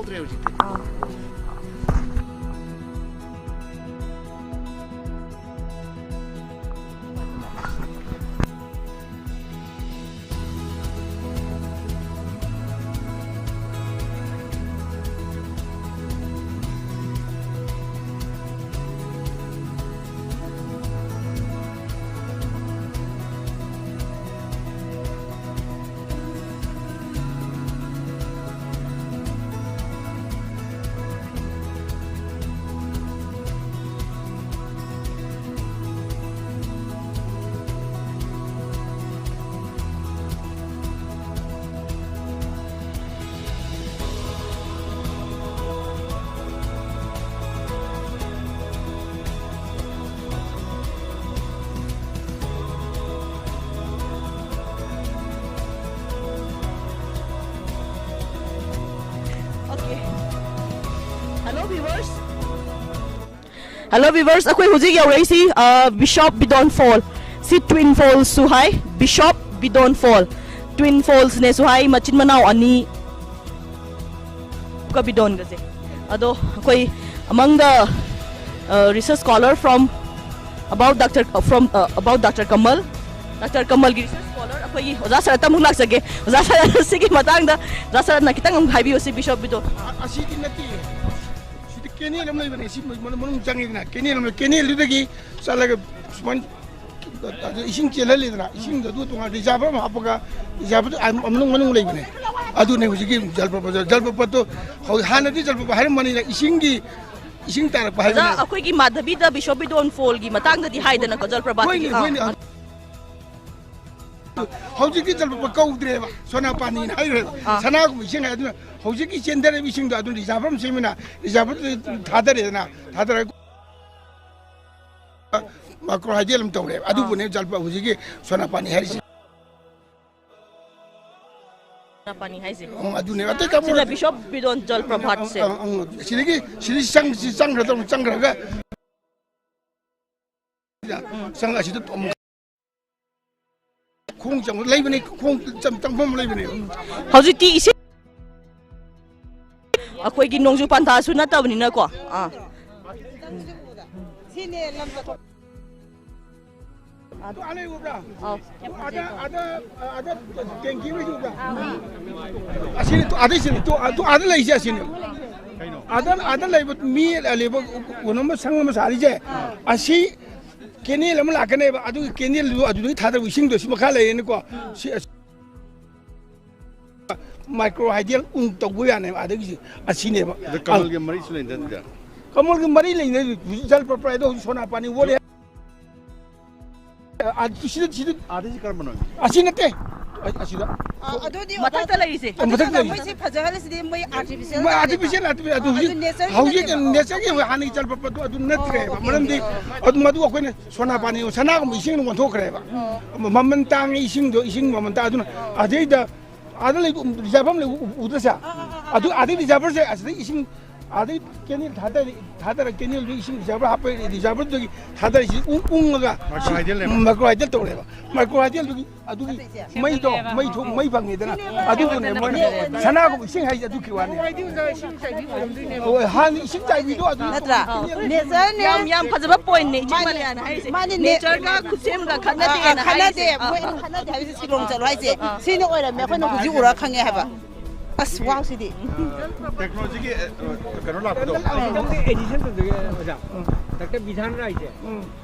ꯌꯥꯎꯗ꯭ꯔꯦ ꯍꯧꯖꯤꯛꯇꯤ Hello viewers, akoi hujik yaurisi Bishop Bidon Fall. Si Twin Falls suhai Bishop Bidon Fall. Twin Falls ne suhai machin manau ani ka Bidon gaje. Ado akoi among the research scholar from about Dr. Kamal. Dr. Kamal gi research scholar akoi oza sar tamung lak sage. Oza sar sigi matang da oza sar na kitang haibi si Bishop Bidon. Asiki nati Kenny lam lay bane si manung jangi na Kenny lidagi salaga sman ising chela lidna ising da du tunga reserve ma apaga reserve manung lay bane adu ne hujigi jalpa to hanadi jalpa har mani ising tar pa ja akoi gi madhabi da Bishop Bidon Fall gi matang da di haidana ko jalpa ba hojiki jalpa kaudre ba sona pani na haire sana ko ising adu hojiki chendere ising da adu reserve semina reserve thadare macro hydel tawre adu bune jalpa hojiki sona pani harisi sona pani haise adu ne ate kam sila Bishop Bidon Jal Prabhat se sili sang raga sang asi to khong jang lay bane khong cham phom lay bane hojiki isi akoi gi nongju panta su na tabni na ko sine lam ale ubra ada thank you ubra asini to ada lay je asini ada lay mi ale unoma sangma sari je asi Kenny lam lakane ba adu Kenny adu thadar wising do sima khala yen ko micro hydel to ya ne adu asine ba Kamal ge mari sule da Kamal ge mari le ne jal propra do sona pani wole sida adi kar bana asine te asida adodi matak ta lai se moi se phajal se moi artificial adu hauji ke nature ke hani jal propra do adu natre ba maram di adu madu ko ne sona pani sana ko ising no thokre ba mamman tang ising do ising mamman ta adu ade da adal reserve le udasa adu reserve se asli ising adi Kenny thadar Kenny ising reserve hape reserve do thadar isi unga macro hydel to le ba macro hydel do adu mai bangi dana adu ne sana ko ising hai adu kiwane han ising chai bi do adu natra nature ne yam phajaba point ne chimale ana haise mani nature ga khusem ga khanade na khanade haise Shillong chalo haise sine oira me khona huji ura khange haba as wow sidi technology ge kano la do edition तो जगह मजा तक विधान राय जे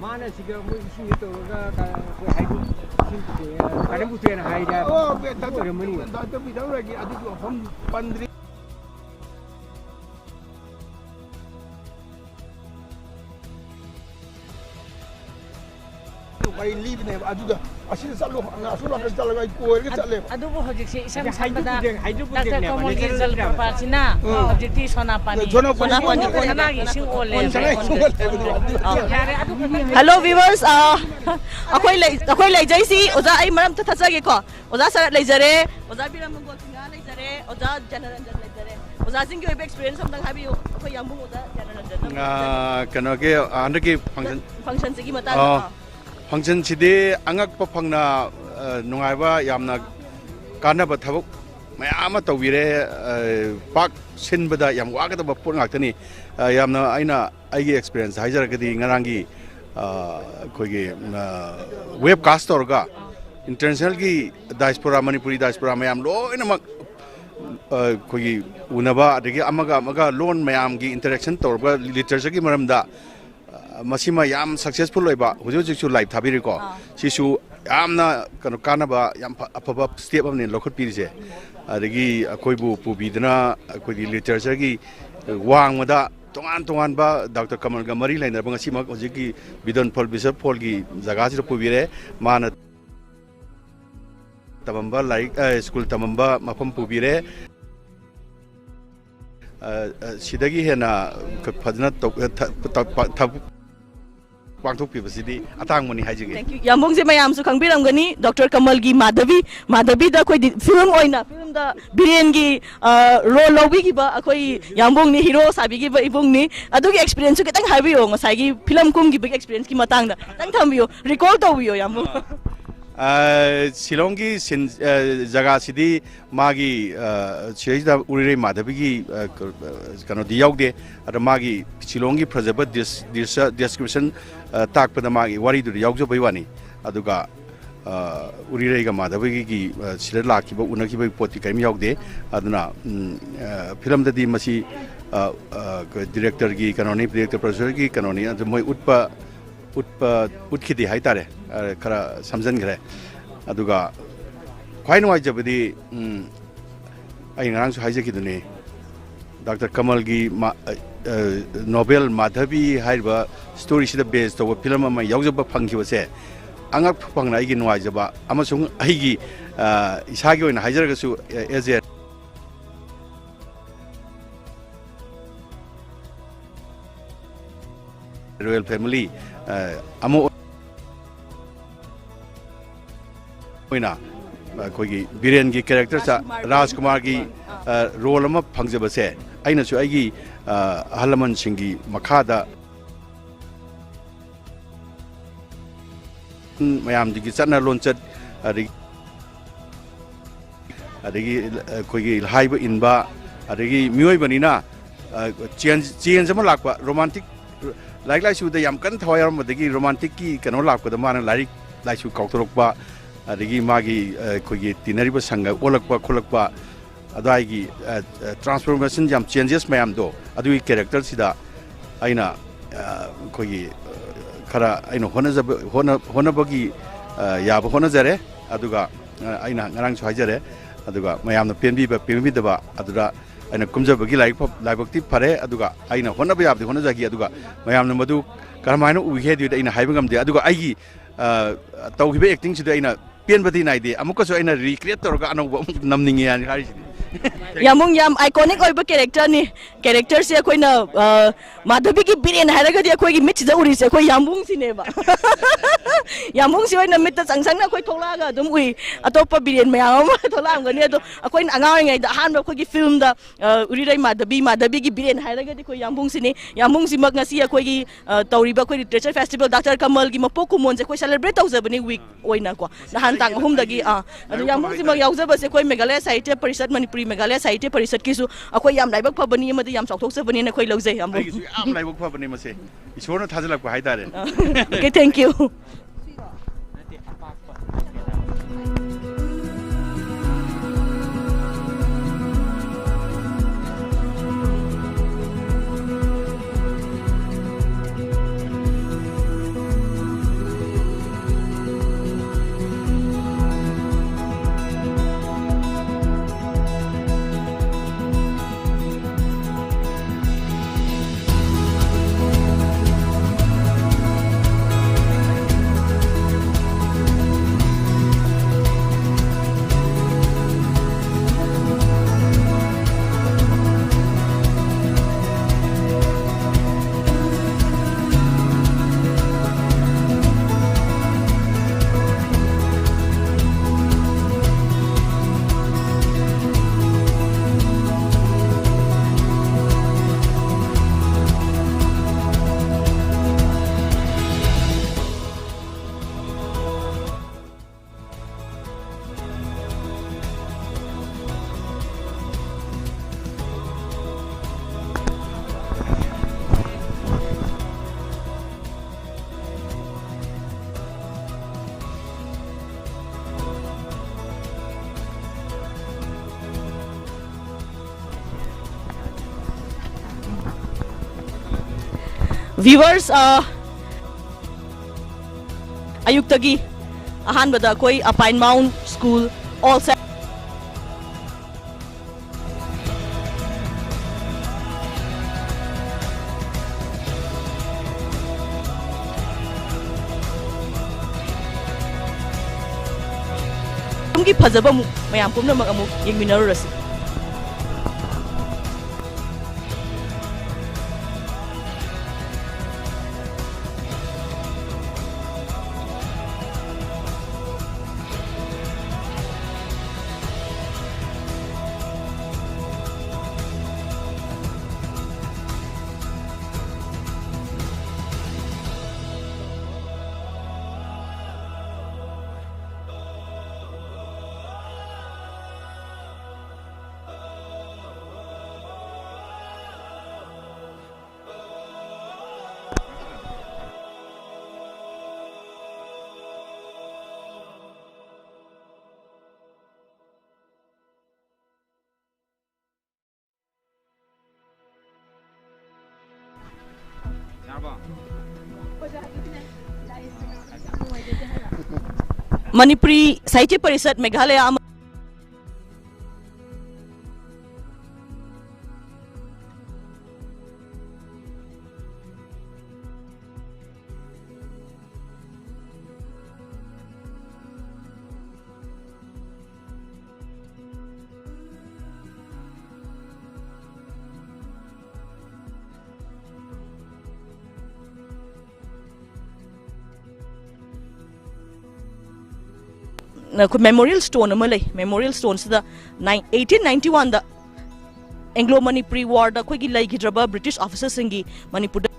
माने सिगे मु इसिं तो गा कोई हाइडू सिं के काडे बुते ना हाइडा ओ बे ता मनी दा बिदाव रा गी adu हम पंद्री bai live ne adu da asin sallo asu la ka laga ko erge chale adu bo hojik se isam sambada Dr. Kamal gi jal prapachina objective sona pani ona gi sing ole Hello viewers akoi lai jai si oza ai maram ta thajage ko oza sar lai jare oza biram mongol singa lai jare oza janaranjan lai jare oza sing gi experience samdang habi akoi yambung oza janaranjan kano ge andagi function sigi mata function chide angak pa phangna nungai ba yamna kana ba thabuk ꯃꯌꯥꯝ ꯑꯃ ꯇꯧꯕꯤꯔꯦ ꯄꯥꯛ ꯁꯤꯟꯕꯗ ꯌꯥꯝ ꯋꯥꯒꯗꯕ ꯄꯣꯠ ꯉꯥꯛꯇꯅꯤ ꯌꯥꯝꯅ ꯑꯩꯅ ꯑꯩꯒꯤ experience ꯍꯥꯏꯖꯔꯒꯗꯤ ꯉꯔꯥꯡꯒꯤ ꯑꯩꯈꯣꯏꯒꯤ ꯋꯦꯕ ꯀꯥꯁ ꯇꯧꯔꯒ इंटरनेशनल की डायस्पोरा मणिपुरी डायस्पोरा मैम लोनमक अखोगी उनबा अदगी अमगा अमगा लोन मैम की इंटरेक्शन तौरबा लिटरेचर की मरमदा मसीमा याम सक्सेसफुल होइबा हुजु जिसु लाइव थाबिरिको सिसु यामना कनो कानबा याम अफबा स्टेप अमने लखुत पिरिसे अदगी अखोइबु पुबिदना अखोगी लिटरेचर की वांगमदा तोंगान तोंगान बा डॉक्टर कमल गा मरी लाइनरबा ngasiमा होजिकी बिदन फॉल बिशप फॉल की जगह से पुबिरे माना तमंबा लाइक स्कूल तमंबा मफम पुबिरे सिदगी हेना फजना पांथोकपिबसिदी अतांगमनि हाइजिगे थैंक यू यामोंग जे मयाम सु खंगबिरमगनी डॉक्टर कमल की माधवी दा कोई फिल्म ओइना फिल्म दा बिरेन की रोल लौबी की बा अखोई यामोंग नि हीरो साबी की बा इबोंग नि अदुगी एक्सपीरियंस सु केतंग हाइबियो ngasai की फिल्म कुम की बिग एक्सपीरियंस की मतंग दा तंग थंबियो रिकॉल तौबियो यामोंग शिलोंग की जगह सिदी मागी सिदा उरिरे माधवी की कनो दियाउदे अर मागी शिलोंग की फजब डिस्क्रिप्शन ताकपद मागी वारी दु याउजो बैवानी अदुगा उरिरे गा माधवी की सिर लाखिबो उनखिबो पोति काइम याउदे अदुना फिल्म ददी मसी डायरेक्टर की कनोनी डायरेक्टर प्रोड्यूसर की कनोनी अदु मोय उत्खिदी हाइतारे खरा समझनग्रे अदुगा ख्वाइ नुवाइजबदी आई ngरंगसु हाइजकिदुने डॉक्टर कमल की नोवेल माधवी हाइबा स्टोरी सिदा बेस तो फिल्म अमा याउजब फंगिबसे अंगक फंगना आइगी नुवाइजबा अमसुंग आइगी इसागी ओइना हाइजरगसु एज ए रॉयल फैमिली अमो ओइना कोई बीरेन की कैरेक्टर सा राजकुमार की रोल अमा फंगजबसे अइनसु आइगी अहलमन सिंगी मखादा मयाम दिगी चना लोंचत अदगी कोई हाइब इनबा अदगी मियोय बनिना चेंज अमा लाकबा रोमांटिक लाइक लाइसु द याम कन थवायरम दगी रोमांटिक की कनो लाकबा द माना लाइक लाइसु काउतरकबा अदगी मागी कोई तिनरिबा संग ओलकबा खोलकबा अदाइगी ट्रांसफॉर्मेशन याम चेंजेस मयाम दो अदुई कैरेक्टर सिदा आइना कोई खरा आइना होनबगी याब होनजरे अदुगा आइना ngरंग हाइजरे अदुगा मयामना पेनबीदबा अदुदा आइना कुमजबगी लाइबक्ति फरे अदुगा आइना होनब याबदि होनजागी अदुगा मयामना मदु करमाइना उहे दि आइना हाइबगमदे अदुगा आइगी तौगिबे एक्टिंग सिदा आइना पेनबदी नाइदे अमुकसो आइना रिक्रिएट तौरगा अनौबा नमनिंगे यानी हारिसिदि यामुंग याम आइकॉनिक ओइबा कैरेक्टर नि कैरेक्टर से कोइना माधवी की बिरेन हाइरगदि कोइगी मिच जउरी से कोइ यामुंग सिनेबा यामुंग सि ओइना मिट संगसंग ना कोइ थोलागा दुम उइ अतोप बिरेन मयाम थोलांगनि अदो कोइन अंगांगै दा हान कोइगी फिल्म दा उरिरै माधवी की बिरेन हाइरगदि कोइ यामुंग सिने यामुंग सि मग ngasi कोइगी तौरिबा कोइ लिटरेचर फेस्टिवल डॉक्टर कमल की मपोकु मोन से कोइ सेलिब्रेट तौजबनि वीक ओइना को नहान तांग हुम दगी अदो यामुंग सि मग याउजबा से कोइ मेघालय साहित्य परिषद मणिपुरी मेघालय साहित्य परिषद की अखोई याम लाइबक फबनी अमदि याम चौथोकसबनी न खोइ लौजै हम याम लाइबक फबनी मसे इशोरना थाजलक हाइतारे okay thank you viewers ayuktagi ahanbada koi Pine Mount School all set tumgi phajaba mu mayam pumna mak amu yengminarasi Manipuri Sahitya Parishad Meghalaya memorial stone memorial stone sida 1891 da Anglo Manipuri war da khoi gi lai gi draba British officers singi Manipur